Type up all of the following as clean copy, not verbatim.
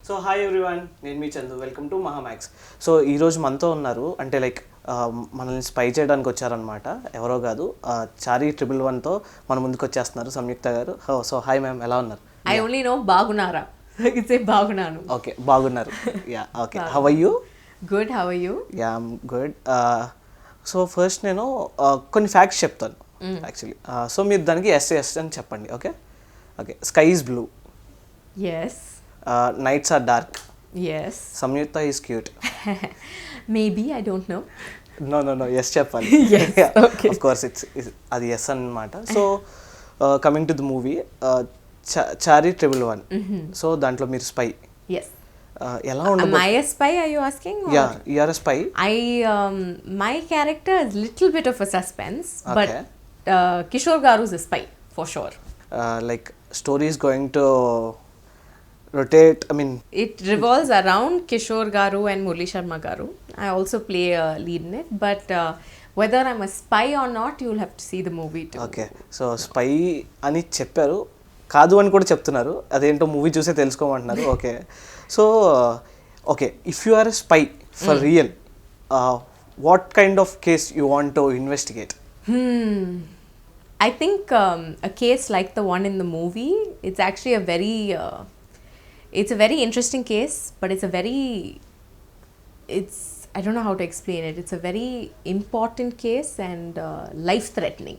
So hi everyone, నేను మీ Chandu. Welcome to మహా max. So ఈరోజు మనతో ఉన్నారు అంటే లైక్ మనల్ని స్పై చేయడానికి వచ్చారనమాట. ఎవరో కాదు, చారీ 111తో మన ముందుకు వచ్చేస్తున్నారు సంయుక్త గారు. సో హాయ్ మ్యామ్, ఎలా ఉన్నారు? ఐ ఓన్లీ నో బాగున్నారా, బాగున్నాను. ఓకే, బాగున్నారు. Yeah okay. How are you? Good, how are you? Yeah I'm good. So first నేను కొన్ని ఫ్యాక్ట్స్ చెప్తాను యాక్చువల్లీ. సో మీరు దానికి ఎస్ ఎస్ అని చెప్పండి. Okay okay. Sky is blue. Yes. Nights are dark. Yes. Samyuktha is cute. Maybe, I don't know. No. Yes, చెప్పాలి. Yes, okay. Of course, it's అది yes అన్నమాట. So, coming to the movie, Chaari 111. So, దాంట్లో మీరు spy. Yes. ఎలా Am ఉండబోతుంది? I a spy, are you asking? Or? Yeah, you are a spy. My character is little bit of a suspense, Okay. but Kishore Garu is a spy, for sure. Like, story is going to rotate, I mean... It revolves around Kishore Garu and Murli Sharma Garu. I also play a lead in it, but whether I'm a spy or not, you'll have to see the movie too. Okay, so spy అని చెప్పారు, కాదు అని కూడా చెప్తున్నారు. అదేంటో movie చూసే తెలుసుకోమంటున్నారు. Okay. So okay, if you are a spy for real, what kind of case you want to investigate? I think a case like the one in the movie, it's actually a very it's a very interesting case, but I don't know how to explain it. It's a very important case and life threatening.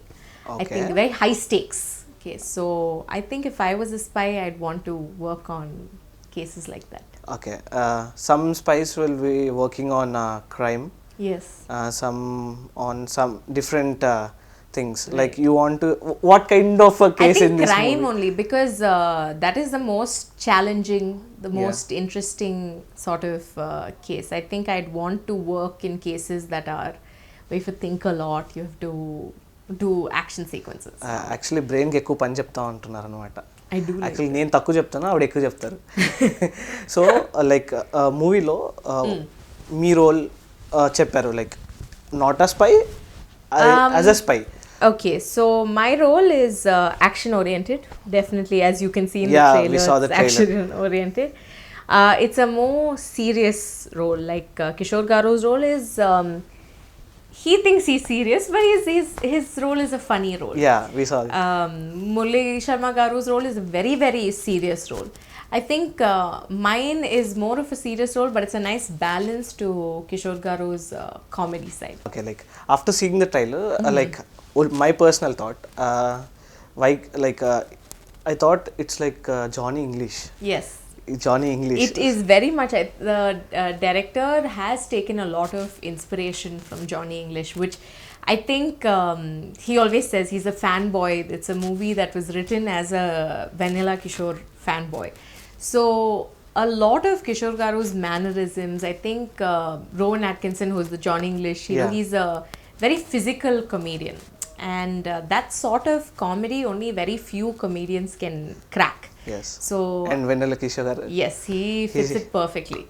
Okay. I think very high stakes case. So I think if I was a spy, I'd want to work on cases like that. Okay. Some spies will be working on crime. Yes. Some on some different things. Right. Like you want to, what kind of a case in this movie? I think crime only, because that is the most challenging, the most interesting sort of case. I think I'd want to work in cases that are where you have to think a lot, you have to do action sequences. Actually brain కి ఎక్కువ పని చెప్తా ఉంటున్నారు అనమాట. I do. Actually నేను తక్కువ చెప్తాను, ఆవిడ ఎక్కువ చెప్తారు. సో లైక్ మూవీలో మీ రోల్ చెప్పారు, like not a spy, as a spy. Okay, so my role is action oriented, definitely, as you can see in the trailer. We saw the trailer. Action oriented. It's a more serious role. Like Kishore Garu's role is, he thinks he's serious, but his role is a funny role. Yeah, we saw it. Murli Sharma Garu's role is a very, very serious role. I think mine is more of a serious role, but it's a nice balance to Kishore Garu's comedy side. Okay, like after seeing the trailer, like my personal thought, why, like I thought it's like Johnny English. Yes. Johnny English. It is very much. The director has taken a lot of inspiration from Johnny English, which I think he always says he's a fanboy. It's a movie that was written as a Vennela Kishore fanboy. So a lot of Kishore Garu's mannerisms, I think Rowan Atkinson, who's the Johnny English, he's a very physical comedian. And that sort of comedy only very few comedians can crack. Yes. So and Vennela Kishore. Yes, he fits it perfectly.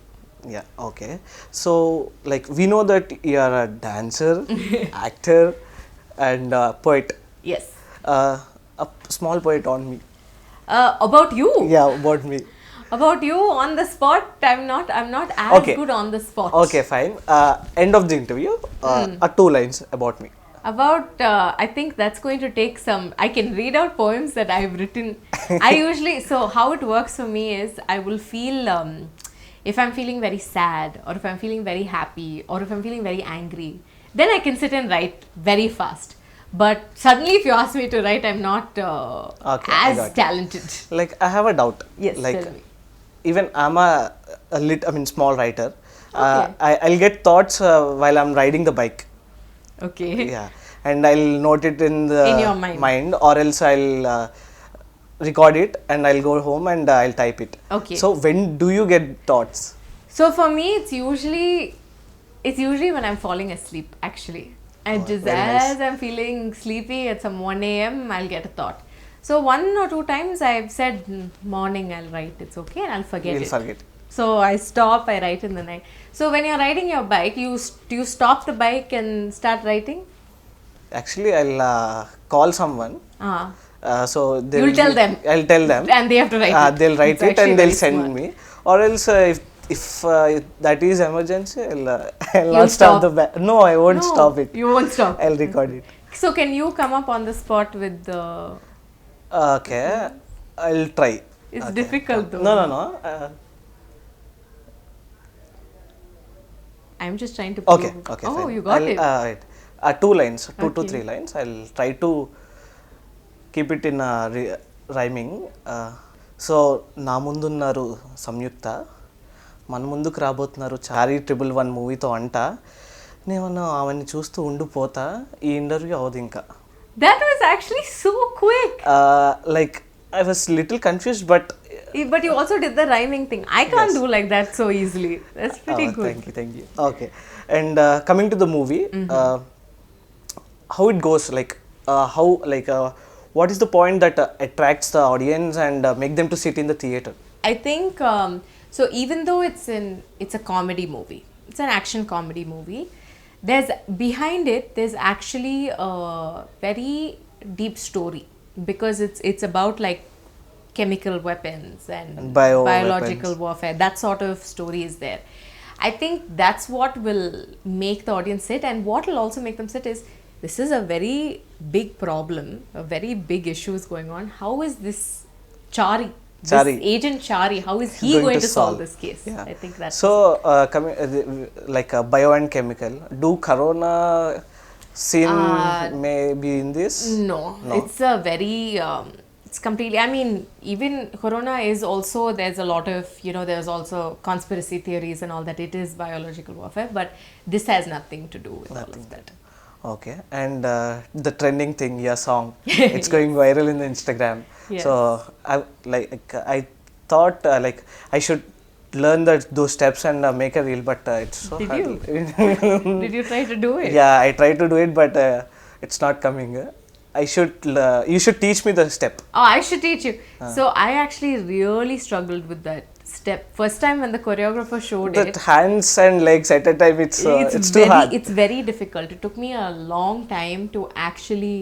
Yeah. Okay. So like we know that you are a dancer, actor, and poet. Yes. A small poet on me. About you? Yeah, about me. About you on the spot? I'm not as good on the spot. Okay, fine. End of the interview. 2 lines about me. About I think that's going to take some. I can read out poems that I've written. I usually, so how it works for me is I will feel if I'm feeling very sad, or if I'm feeling very happy, or if I'm feeling very angry, then I can sit and write very fast. But suddenly if you ask me to write, I'm not as talented. Like I have a doubt. Yes, like tell me. even I'm a small writer. Okay. I'll get thoughts while I'm riding the bike. Okay. Yeah, and I'll note it in your mind. Or else I'll record it and I'll go home and I'll type it. Okay. So when do you get thoughts? So for me, it's usually when I'm falling asleep, actually. And just as I'm feeling sleepy at some 1 a.m., I'll get a thought. So 1 or 2 times I've said morning I'll write, it's okay, and I'll forget You'll forget. So I stop, I write in the night. So when you're riding your bike, do you stop the bike and start writing? Actually, I'll call someone. So you'll tell them. I'll tell them. And they have to write it. They'll write it and they'll send me. or else if that is emergency, I'll You'll not stop stop. the no, I won't No, stop it. you won't stop. I'll record it. So can you come up on the spot with the... Okay, I'll try. It's Okay, difficult come. though. No. I'm just trying to Okay, prove. okay. Oh, fine. you got I'll, it. Wait. 2 lines, 2 to Okay. 3 lines. I'll try to keep it in rhyming. So నా ముందున్నారు సంయుక్త, మన ముందుకు రాబోతున్నారు చారీ 111 మూవీతో అంట. నేను ఆమెని చూస్తూ ఉండిపోతా, ఈ ఇంటర్వ్యూ అవదు ఇంకా. That was actually so quick. Like I was little confused, but But you also did the rhyming thing. I can't do like that so easily. That's pretty good. Thank you. Okay, and coming to the movie, how it goes, like how like what is the point that attracts the audience and make them to sit in the theater? I think so. Even though it's a comedy movie, it's an action comedy movie. Behind it, there's actually a very deep story, because it's about like chemical weapons and biological warfare. That sort of story is there. I think that's what will make the audience sit, and what will also make them sit is, this is a very big problem, a very big issue is going on. How is this Chaari, this agent Chaari, how is he going to solve this case? Yeah. I think that's so coming like bio and chemical. Do corona scene may be in this? No. It's a very it's completely, I mean, even corona is also, there's a lot of, there's also conspiracy theories and all that. It is biological warfare, but this has nothing to do with all of that. Okay, and the trending thing, your song, it's going viral in the Instagram. Yes. So I thought like I should learn those steps and make a reel, but it's so Did hard. Did you try to do it? Yeah, I tried to do it, but it's not coming. You should teach me the step. Oh, I should teach you. So I actually really struggled with that step. First time when the choreographer showed That it, hands and legs at a time, it's too hard. It's very difficult. It took me a long time to actually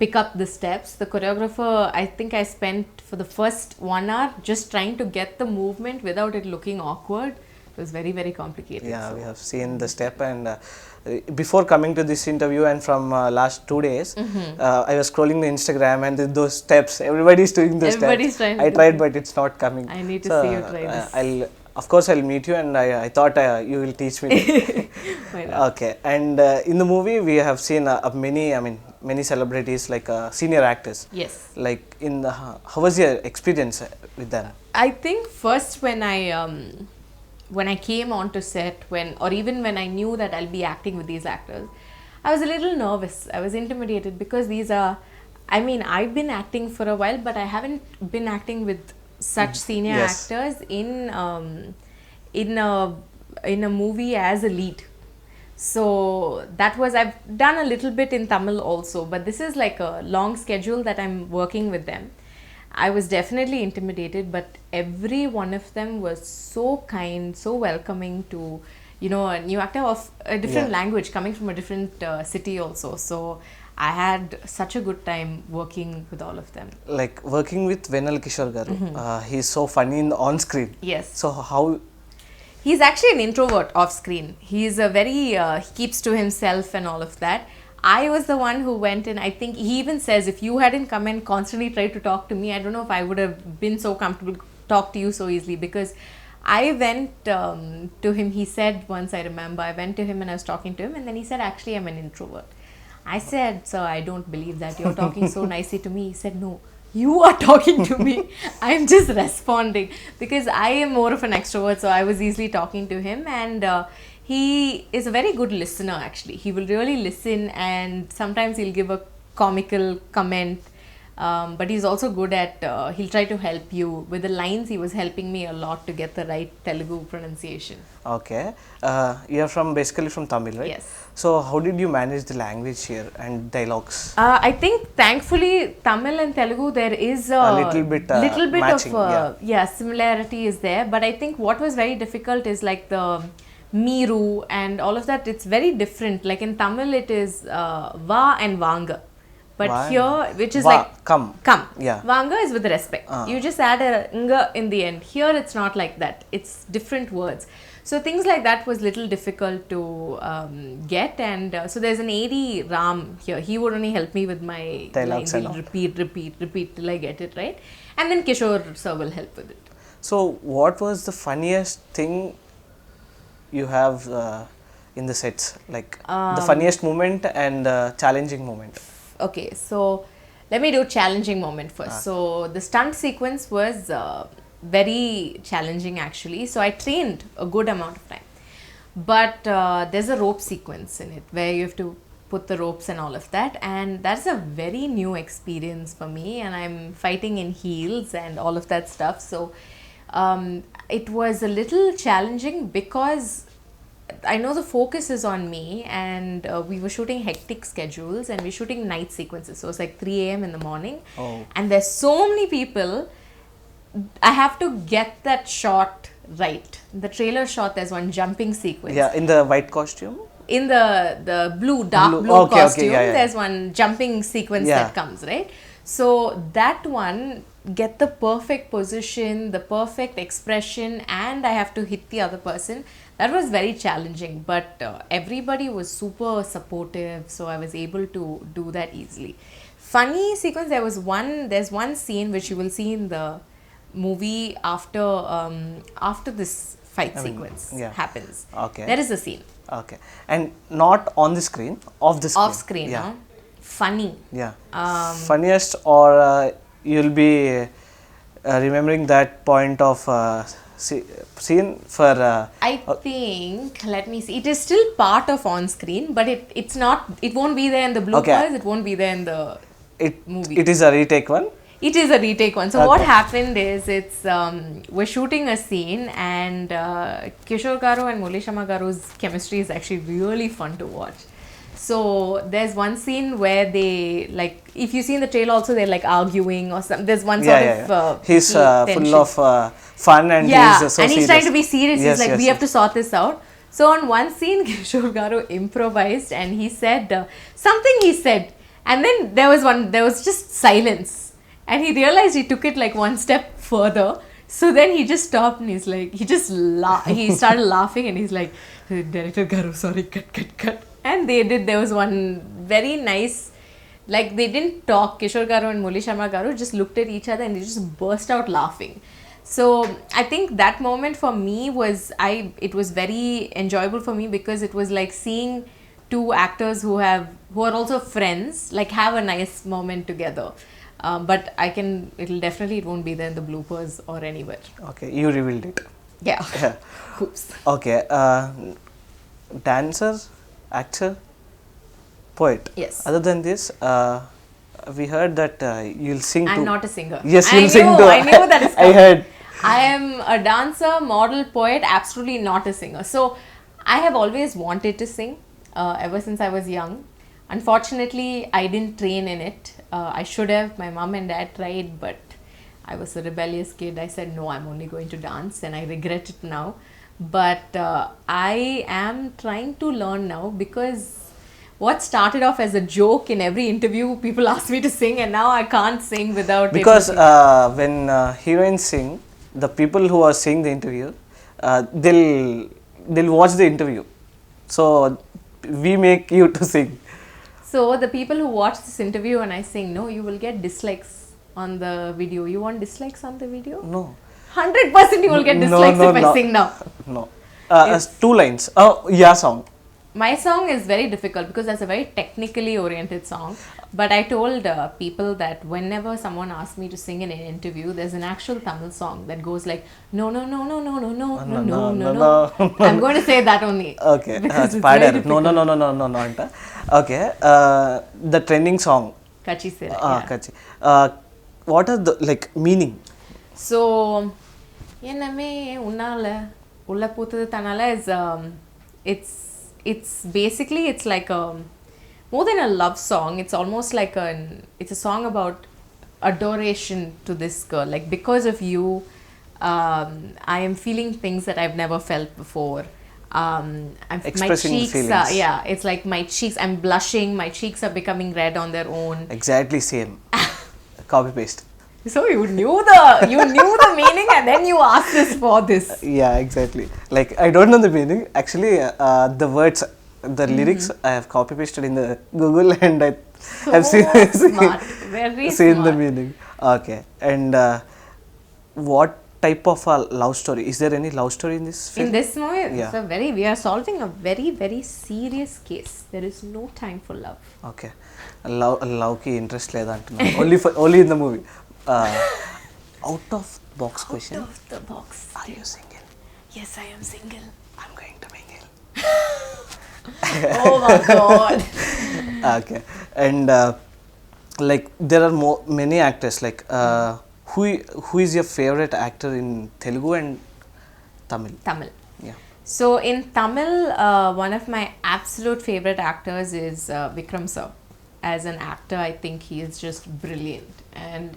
pick up the steps. The choreographer, I think I spent for the first 1 hour just trying to get the movement without it looking awkward. It was very, very complicated. Yeah, we have seen the step, and before coming to this interview and from last 2 days, I was scrolling the Instagram and those steps, everybody is doing those Everybody's steps. trying I tried, but it's not coming. I need to see you try this. Of course I'll meet you, and I thought you will teach me. Why not? Okay, and in the movie we have seen many celebrities, like senior actors. Yes. Like how was your experience with them? I think first when I came onto set, or even when I knew that I'll be acting with these actors, I was a little nervous. I was intimidated, because these are, I've been acting for a while, but I haven't been acting with such senior actors in a movie as a lead. So that was, I've done a little bit in Tamil also, but this is like a long schedule that I'm working with them. I was definitely intimidated, but every one of them was so kind, so welcoming to, a new actor of a different language, coming from a different city also. So I had such a good time working with all of them. Like working with Vennela Kishore garu, he's so funny on screen. Yes. So how? He's actually an introvert off screen. He's a very, he keeps to himself and all of that. I was the one who went in. I think he even says, if you hadn't come and constantly tried to talk to me, I don't know if I would have been so comfortable to talk to you so easily, because I went to him. He said once, I remember, I went to him and I was talking to him, and then he said, actually, I'm an introvert. I said, sir, I don't believe that. You're talking so nicely to me. He said, no, you are talking to me. I'm just responding, because I am more of an extrovert, so I was easily talking to him. And he is a very good listener, actually. He will really listen, and sometimes he'll give a comical comment, but he's also good at, he'll try to help you. With the lines, he was helping me a lot to get the right Telugu pronunciation. Okay. You're basically from Tamil, right? Yes. So how did you manage the language here and dialogues? I think thankfully Tamil and Telugu, there is a little bit matching, of similarity is there, but I think what was very difficult is like the Meeru and all of that. It's very different. Like in Tamil it is Va and Vanga. But Vanga. here, which is Va- like come. Yeah. Vanga is with respect. You just add a nga in the end. Here it's not like that. It's different words. So things like that was little difficult to get, and so there's an AD Ram here. He would only help me with my Dialogues lines. and He'll all. repeat till I get it right, and then Kishore sir will help with it. So, what was the funniest thing you have in the sets? Like the funniest moment and challenging moment. Okay, so let me do challenging moment first. So the stunt sequence was very challenging actually. So I trained a good amount of time, but there's a rope sequence in it where you have to put the ropes and all of that, and that's a very new experience for me, and I'm fighting in heels and all of that stuff. So it was a little challenging because I know the focus is on me, and we were shooting hectic schedules, and we're shooting night sequences. So it's like 3 a.m. in the morning, and there's so many people. I have to get that shot right. The trailer shot, there's one jumping sequence. Yeah, in the white costume. In the dark blue Okay, costume, yeah. there's one jumping sequence that comes, right? So that one, get the perfect position, the perfect expression, and I have to hit the other person. That was very challenging, but everybody was super supportive, so I was able to do that easily. Funny sequence, there's one scene which you will see in the movie after this fight sequence happens. Okay. There is a scene. Okay. And not on the screen, off the screen. Off screen, yeah. no? Funny. Yeah. Funniest, or you'll be remembering that point of scene for. I think, let me see. It is still part of on screen, but it's not. It won't be there in the bloopers. It won't be there in the movie. It is a retake one. It is a retake one. So what happened is, it's we're shooting a scene, and Kishore Garu and Mulishama Garu's chemistry is actually really fun to watch. So there's one scene where they, like, if you see in the trailer also, they're like arguing or something. There's one sort of he's full of fun, and he's so and he's serious. trying to be serious. Yes, he's like, we yes. have to sort this out. So on one scene, Kishore Garu improvised, and he said something he said, and then there was just silence. And he realized he took it like one step further. So then he just stopped, and he's like, he started laughing, and he's like, Director Garu, sorry, cut. And there was one very nice, like, they didn't talk. Kishore Garu and Mulishama Garu just looked at each other, and they just burst out laughing. So I think that moment for me it was very enjoyable for me, because it was like seeing two actors who are also friends, like, have a nice moment together. But it won't be there in the bloopers or anywhere. Okay, you revealed it. Yeah. Oops. Okay, dancer, actor, poet. Yes. Other than this, we heard that you'll sing too. I'm not a singer. Yes, you'll sing too. I knew that is I coming. heard. I am a dancer, model, poet, absolutely not a singer. So I have always wanted to sing ever since I was young. Unfortunately, I didn't train in it. I should have. My mom and dad tried, but I was a rebellious kid. I said, no, I'm only going to dance, and I regret it now. But I am trying to learn now, because what started off as a joke in every interview, people ask me to sing, and now I can't sing without Because when heroines sing, the people who are seeing the interview, they'll watch the interview. So we make you to sing. So the people who watch this interview and I sing, no, you will get dislikes on the video. You want dislikes on the video? No. 100% you will get dislikes if I sing now. No. 2 lines. Oh, yeah, song. My song is very difficult because that's a very technically oriented song. But I told people that whenever someone asks me to sing in an interview, there's an actual Tamil song that goes like, no. I'm going to say that only. Okay. Because it's very difficult. No. Okay. The trending song. Kachi Sera. Kachi. What are the meaning? So, Yename Unala Ulla Puthu Tanala is it's basically it's like more than a love song. It's almost like it's a song about adoration to this girl. Like, because of you, I am feeling things that I've never felt before. My Expressing cheeks feelings. it's like my cheeks, I'm blushing, my cheeks are becoming red on their own. Exactly same. Copy paste. So you knew the meaning and then you asked us for this. Yeah, exactly. Like I don't know the meaning. Actually, the words, the lyrics, I have copy pasted in the Google and I have So smart, very seen the smart. meaning. Okay, and what type of a love story? Is there any love story in this film? In this movie, Yeah. we are solving a very, very serious case. There is no time for love. Okay, love ki interest లేదా అంటున్నా. Only in the movie. Out of box question. Out of the box. Are you single? Yes, I am single. I'm going to mingle. Oh my god. Okay, and like there are many actors. Like who is your favorite actor in Telugu and Tamil? Tamil. Yeah. So in Tamil, one of my absolute favorite actors is Vikram sir. As an actor, I think he is just brilliant. And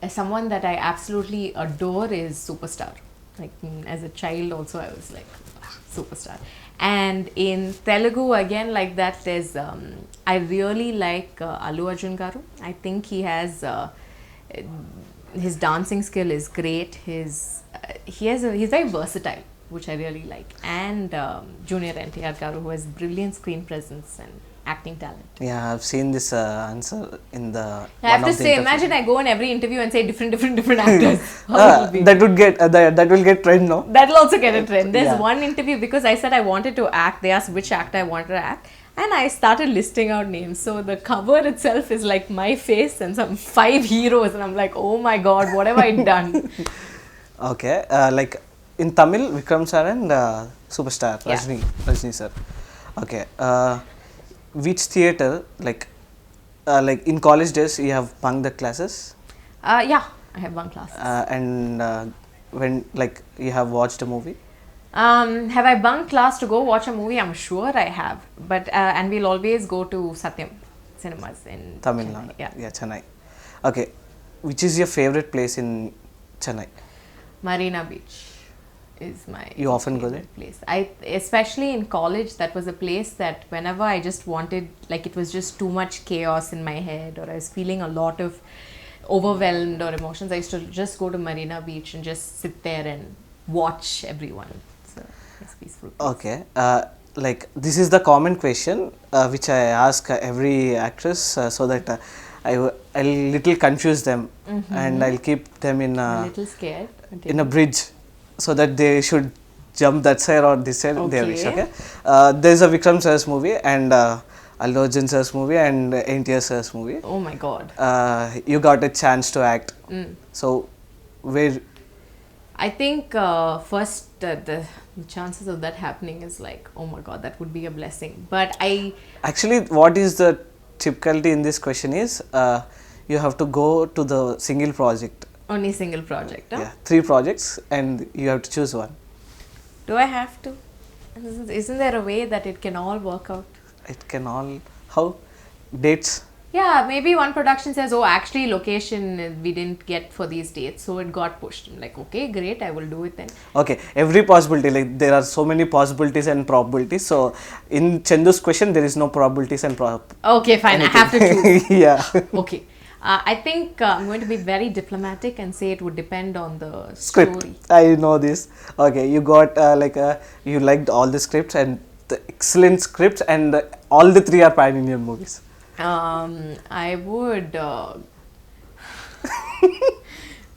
as someone that I absolutely adore is Superstar. Like as a child also, I was like, Superstar. And in Telugu, again, like that, there's I really like Allu Arjun garu. I think he has his dancing skill is great. He's very versatile, which I really like. And Junior NTR garu, who has brilliant screen presence and acting talent. Yeah, I've seen this answer in the. I have to say, imagine I go in every interview and say different actors. How it will be. that will get trend, no? That'll also get a trend. There's Yeah. one interview because I said I wanted to act. They asked which actor I wanted to act. And I started listing out names. So the cover itself is like my face and some 5 heroes. And I'm like, oh my god, what have I done? Okay, like in Tamil, Vikram sir and Superstar, Yeah. Rajni sir. Okay, which theater, like in college days, you have bunked the classes? Yeah, I have one class. And when like you have watched a movie? Have I bunked class to go watch a movie? I'm sure I have. But and we'll always go to Satyam cinemas in Tamil Chennai. Nadu. Yeah. Chennai. Okay, which is your favorite place in Chennai? Marina Beach is my You often go favorite place. Especially in college, that was a place that whenever I just wanted, like it was just too much chaos in my head or I was feeling a lot of overwhelmed or emotions, I used to just go to Marina Beach and just sit there and watch everyone. So it's peaceful. Okay, like this is the common question which I ask every actress so that I'll little confuse them and I'll keep them in I'm a little scared. in a bridge so that they should jump that side or this side. They wish. Okay. Okay, there's a Vikram sir's movie and Allu Arjun sir's movie and NTR sir's movie. Oh my god. You got a chance to act. So where? I think first the chances of that happening is like, oh my god, that would be a blessing. But Actually, what is the typicality in this question is you have to go to the single project. only single project. Huh? Yeah, 3 projects and you have to choose one. Do I have to? Isn't there a way that it can all work out? It can all. How? Dates? Yeah, maybe one production says, oh, actually location we didn't get for these dates, so it got pushed. I'm like, okay, great, I will do it then. Okay, every possibility, like there are so many possibilities and probabilities. So in Chandu's question, there is no probabilities and Okay, fine, I have to choose. Yeah. Okay. I think I'm going to be very diplomatic and say it would depend on the Script. story. I know this. Okay, you got you liked all the scripts and the excellent scripts and all the 3 are pan-Indian movies. I would.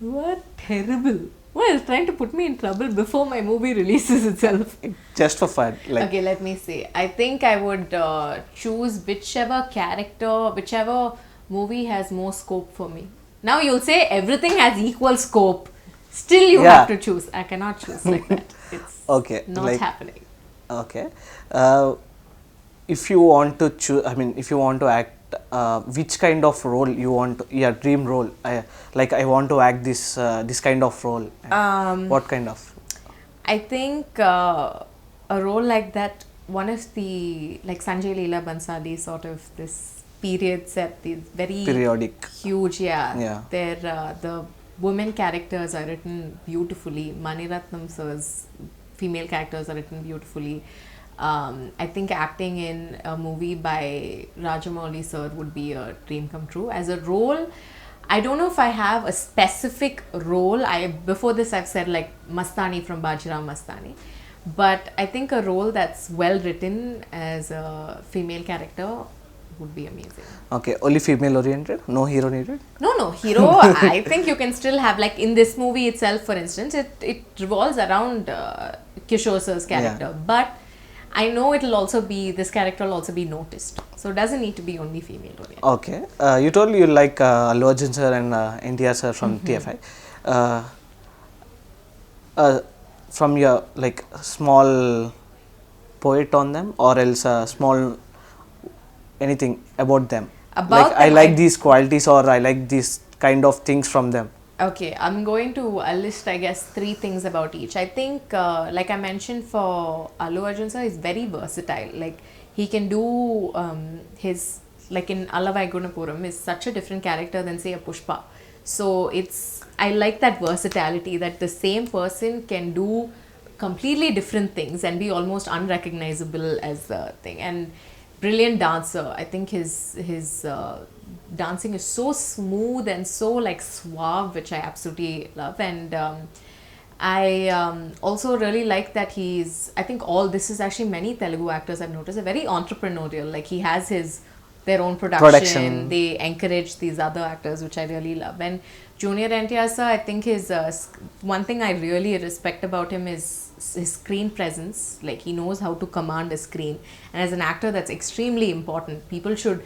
What terrible. Well, it's trying to put me in trouble before my movie releases itself. Just for fun. Like, Okay, let me see. I think I would choose whichever character, whichever movie has more scope for me. Now you'll say everything has equal scope. Still, you Yeah. have to choose. I cannot choose like that. It's Okay, not like- happening. Okay. If you want to choose, I mean, if you want to act, which kind of role you want? Your dream role. I want to act this kind of role. What kind of? I think a role like that, one of the, like Sanjay Leela Bansali sort of this period set, these very Periodic. huge, Yeah. They're the women characters are written beautifully. Maniratnam sir's female characters are written beautifully. I think acting in a movie by Rajamouli sir would be a dream come true. As a role, I don't know if I have a specific role. Before this I've said like Mastani from Bajirao Mastani. But I think a role that's well written as a female character would be amazing. Okay, only female oriented, no hero needed. No, hero. I think you can still have, like in this movie itself, for instance, it revolves around Kishore sir's character. Yeah. But I know it'll also be, this character will also be noticed. So it doesn't need to be only female oriented. Okay, you told you like Allu Arjun sir and NTR sir from TFI. From your like small poet on them, or else small anything about them. About like I them, like these qualities, or I like these kind of things from them. Okay, I'm going to list, I guess, 3 things about each. I think, like I mentioned, for Allu Arjun sir, he's very versatile. Like, he can do his, like in Allavai Gunapuram, is such a different character than, say, a Pushpa. So, I like that versatility, that the same person can do completely different things and be almost unrecognizable as the thing. And brilliant dancer. I think his dancing is so smooth and so like suave, which I absolutely love. And I also really like that I think all this is actually many Telugu actors I've noticed are very entrepreneurial. Like he has their own production. They encourage these other actors, which I really love. And Junior NTR sir, I think one thing I really respect about him is his screen presence. Like he knows how to command a screen, and as an actor that's extremely important. People should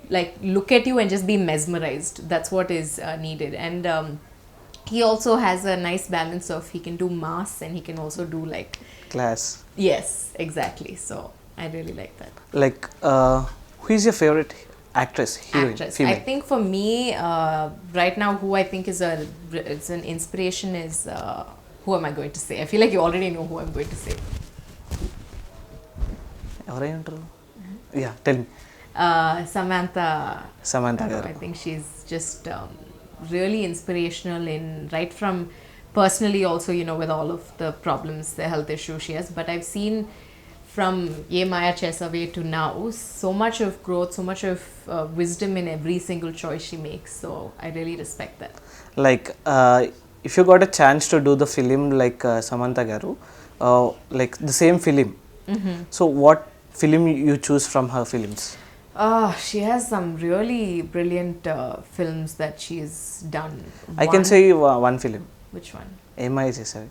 like look at you and just be mesmerized. That's what is needed. And he also has a nice balance of, he can do mass and he can also do like Class. Yes, exactly. So I really like that. Like who is your favorite actress, heroine, female? I think for me right now, who I think is an inspiration is who am I going to say? I feel like you already know who I'm going to say. Yeah, tell me. Samantha Garu. I think she's just really inspirational right from personally also, with all of the problems, the health issues she has. But I've seen from Ye Maya Chesave to now, so much of growth, so much of wisdom in every single choice she makes. So I really respect that. Like if you got a chance to do the film like Samantha Garu, like the same film, so what film you choose from her films? She has some really brilliant films that she's done. I can say one film. Which one? Emma Chesavi.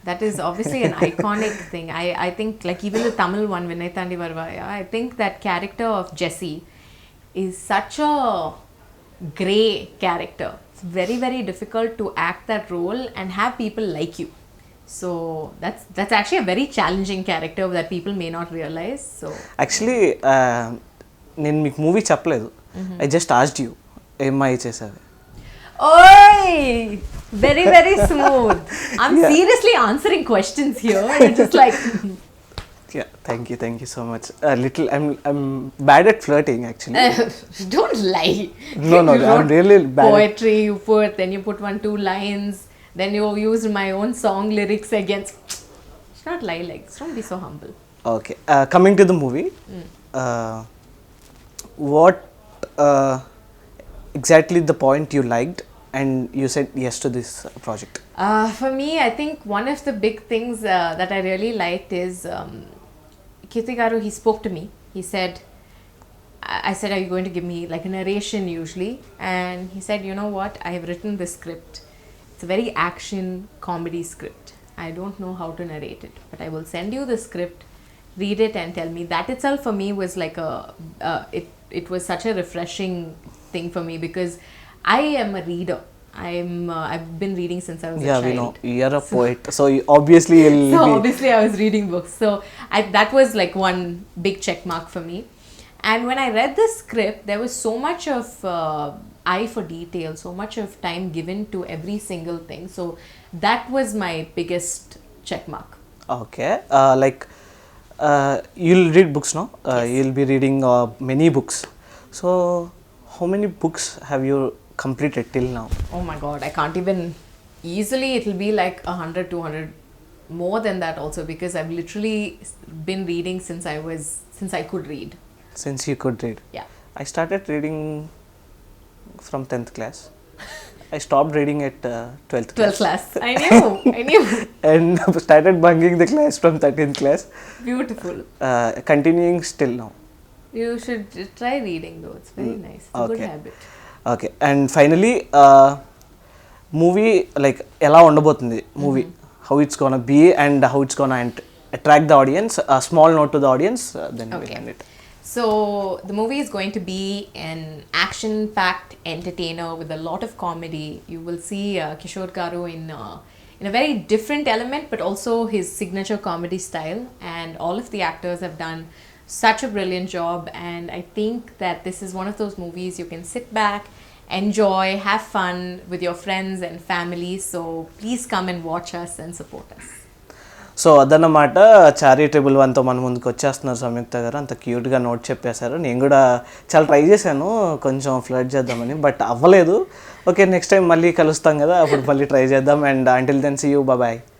That is obviously an iconic thing. I think like even the Tamil one, Vinay Thandi Varvaya, I think that character of Jessie is such a grey character. It's very, very difficult to act that role and have people like you. So that's actually a very challenging character that people may not realize. So actually నేను మీకు movie చెప్పలేదు. I just asked you ఏమై చేసావే. Oi! Very, very smooth. I'm seriously answering questions here. It's just like Yeah, thank you so much. I'm bad at flirting actually. Don't lie. No, I'm really bad. Poetry you put 1-2 lines, then you used my own song lyrics against. It's not lie like. Don't be so humble. Okay, coming to the movie, what exactly the point you liked and you said yes to this project? For me, I think one of the big things that I really liked is Kirti Garu, he spoke to me. He said, I said, are you going to give me like a narration usually? And he said, you know what, I have written this script. It's a very action comedy script. I don't know how to narrate it, but I will send you the script, read it and tell me. That itself for me was like it was such a refreshing thing for me, because I am a reader. I've been reading since I was a child. Yeah, we know. You're a poet. So obviously obviously I was reading books. So that was like one big check mark for me. And when I read the script, there was so much of eye for detail, so much of time given to every single thing. So that was my biggest check mark. Okay. You'll read books, no? Yes. You'll be reading many books. So how many books have you completed till now? Oh my god, I can't even. Easily it'll be like 100-200 more than that also, because I've literally been reading since I could read. Since you could read. Yeah. I started reading from 10th class. I stopped reading at 12th 12th class. I knew. And started bunking the class from 13th class. Beautiful. Continuing still now. You should try reading though. It's very nice. It's a good habit. Okay. And finally, movie like ఎలా ఉండబోతుంది movie, how it's gonna be and how it's gonna attract the audience, a small note to the audience, then we end it. So the movie is going to be an action-packed entertainer with a lot of comedy. You will see Kishore Garu in a very different element, but also his signature comedy style. And all of the actors have done such a brilliant job. And I think that this is one of those movies you can sit back, enjoy, have fun with your friends and family. So please come and watch us and support us. So అదన్నమాట, చారీ 111తో మన ముందుకు వచ్చేస్తున్నారు సంయుక్త గారు. అంత క్యూట్గా note చెప్పేశారు. నేను కూడా చాలా ట్రై చేశాను కొంచెం ఫ్లర్ట్ చేద్దామని, బట్ అవ్వలేదు. ఓకే, నెక్స్ట్ టైం మళ్ళీ కలుస్తాం కదా, అప్పుడు మళ్ళీ ట్రై చేద్దాం. And until then see you, bye.